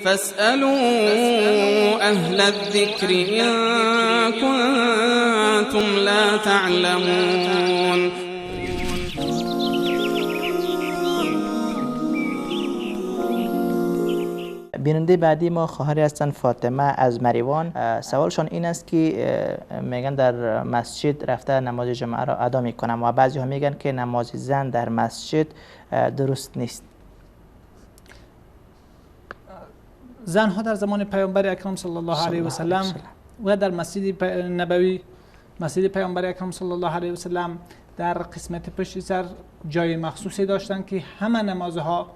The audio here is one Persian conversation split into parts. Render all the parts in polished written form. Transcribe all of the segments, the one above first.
فاسألوا أهل الذكر إن كنتم لا تعلمون. بیننده بعدی ما خواهری هستند فاطمه از مریوان. سوالشان این است که میگن در مسجد رفته نماز جمعه را ادا میکنم و بعضی ها میگن که نماز زن در مسجد درست نیست. زنها در زمان پیامبر اکرم صلی الله علیه و سلم و در مسجد نبوی، مسجد پیامبر اکرم صلی الله علیه و سلم، در قسمت پشت سر جای مخصوصی داشتند که همه نمازها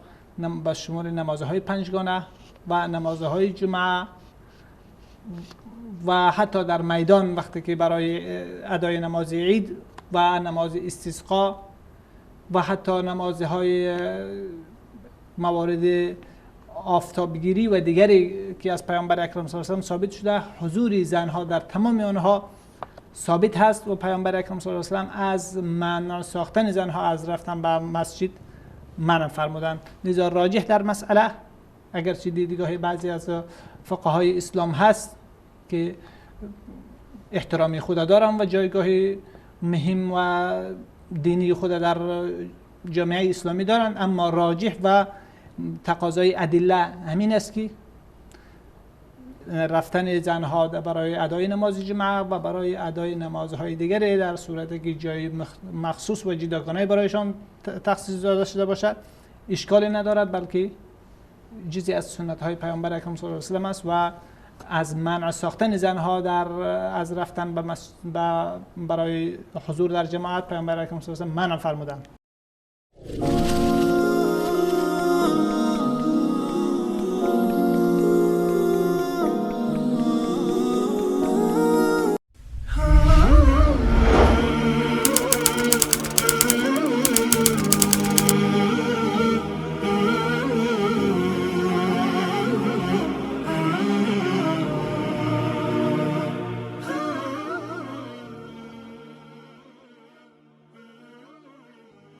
به شمول نمازهای پنجگانه و نمازهای جمعه و حتی در میدان وقتی که برای ادای نماز عید و نماز استسقا و حتی نمازهای موارد آفتابگیری و دیگری که از پیامبر اکرم صلی الله علیه و سلم ثابت شده، حضور زنها در تمام آنها ثابت هست و پیامبر اکرم صلی الله علیه و سلم از منع ساختن زنها از رفتن به مسجد منع فرمودند. لذا راجح در مسئله، اگرچه دیدگاه بعضی از فقهای اسلام هست که احترامی خود دارم و جایگاه مهم و دینی خود در جامعه اسلامی دارند، اما راجح و تقاضای ادله همین است که رفتن زنها برای ادای نماز جمعه و برای ادای نمازهای دیگری در صورتی که جای مخصوص و جداگانه برایشان تخصیص داده شده باشد اشکالی ندارد، بلکه جزئی از سنت های پیامبر اکرم صلی الله علیه و سلم است و از منع ساختن زنها از رفتن برای حضور در جماعت پیامبر اکرم صلی الله علیه و سلم منع فرمودند.